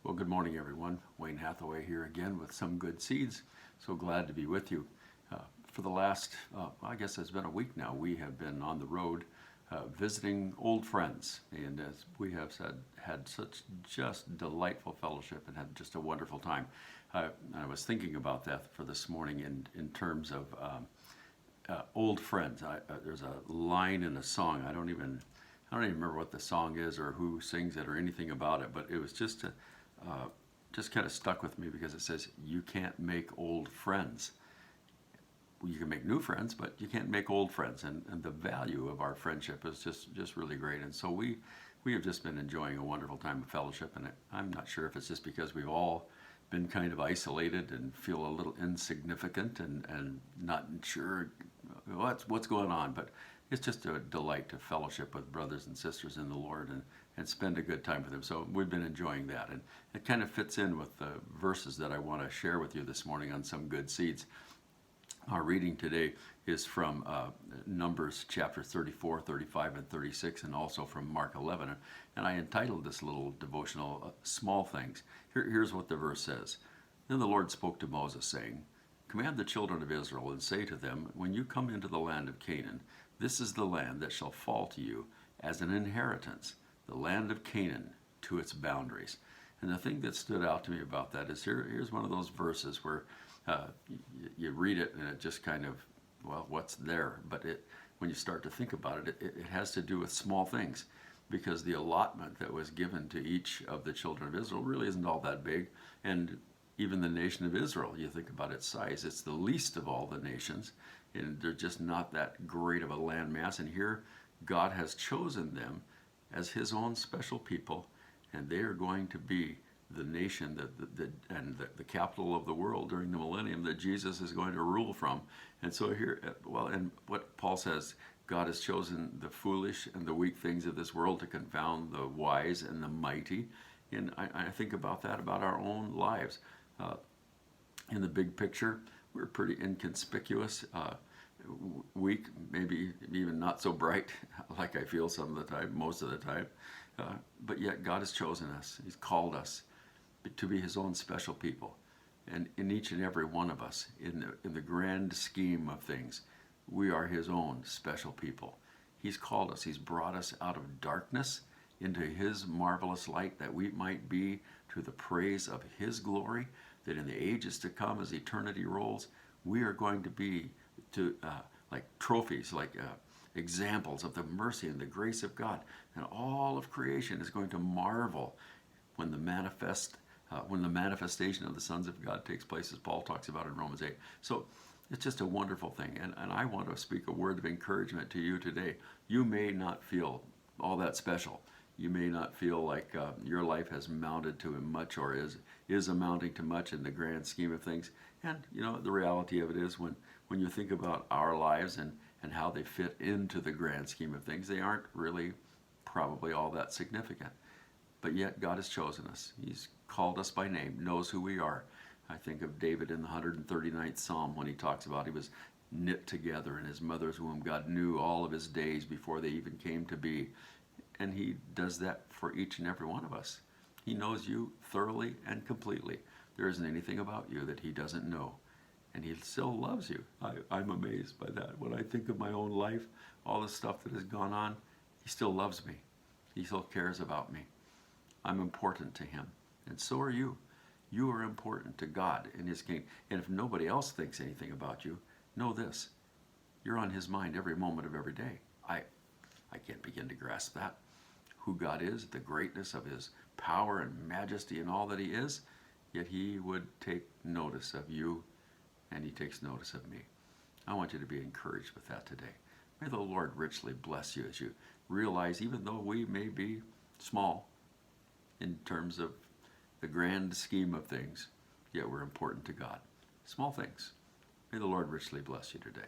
Well, good morning, everyone. Wayne Hathaway here again with some good seeds. So glad to be with you. For the last, I guess it's been a week now, we have been on the road visiting old friends. And as we have said, had such just delightful fellowship and had just a wonderful time. I was thinking about that for this morning in terms of old friends. There's a line in a song. I don't even remember what the song is or who sings it or anything about it, but it was just kind of stuck with me because it says, you can't make old friends. You can make new friends, but you can't make old friends. And the value of our friendship is just really great. And so we have just been enjoying a wonderful time of fellowship. And I'm not sure if it's just because we've all been kind of isolated and feel a little insignificant and not sure what's going on, but it's just a delight to fellowship with brothers and sisters in the Lord and spend a good time with them. So we've been enjoying that. And it kind of fits in with the verses that I want to share with you this morning on some good seeds. Our reading today is from Numbers chapter 34, 35, and 36, and also from Mark 11. And I entitled this little devotional, Small Things. Here's what the verse says. Then the Lord spoke to Moses, saying, Command the children of Israel and say to them, when you come into the land of Canaan, this is the land that shall fall to you as an inheritance, the land of Canaan to its boundaries. And the thing that stood out to me about that is here's one of those verses where you read it and it just kind of, well, what's there? But when you start to think about it, it has to do with small things, because the allotment that was given to each of the children of Israel really isn't all that big. And even the nation of Israel, you think about its size, it's the least of all the nations, and they're just not that great of a land mass. And here God has chosen them as his own special people, and they are going to be the nation and the capital of the world during the millennium that Jesus is going to rule from. And so here, and what Paul says, God has chosen the foolish and the weak things of this world to confound the wise and the mighty. And I think about that, about our own lives. In the big picture, we're pretty inconspicuous, weak, maybe even not so bright, like I feel some of the time, most of the time. But yet God has chosen us. He's called us to be his own special people. And in each and every one of us, in the grand scheme of things, we are his own special people. He's called us. He's brought us out of darkness into his marvelous light, that we might be to the praise of his glory, that in the ages to come, as eternity rolls, we are going to be like trophies, like examples of the mercy and the grace of God. And all of creation is going to marvel when the manifestation of the sons of God takes place, as Paul talks about in Romans 8. So it's just a wonderful thing. And I want to speak a word of encouragement to you today. You may not feel all that special. You may not feel like your life has mounted to much or is amounting to much in the grand scheme of things. And, the reality of it is when you think about our lives and how they fit into the grand scheme of things, they aren't really probably all that significant. But yet God has chosen us. He's called us by name, knows who we are. I think of David in the 139th Psalm when he talks about he was knit together in his mother's womb. God knew all of his days before they even came to be. And he does that for each and every one of us. He knows you thoroughly and completely. There isn't anything about you that he doesn't know. And he still loves you. I'm amazed by that. When I think of my own life, all the stuff that has gone on, he still loves me. He still cares about me. I'm important to him. And so are you. You are important to God in his kingdom. And if nobody else thinks anything about you, know this. You're on his mind every moment of every day. I can't begin to grasp that. Who God is, the greatness of his power and majesty and all that he is, yet he would take notice of you, and he takes notice of me. I want you to be encouraged with that today. May the Lord richly bless you as you realize, even though we may be small in terms of the grand scheme of things, yet we're important to God. Small things. May the Lord richly bless you today.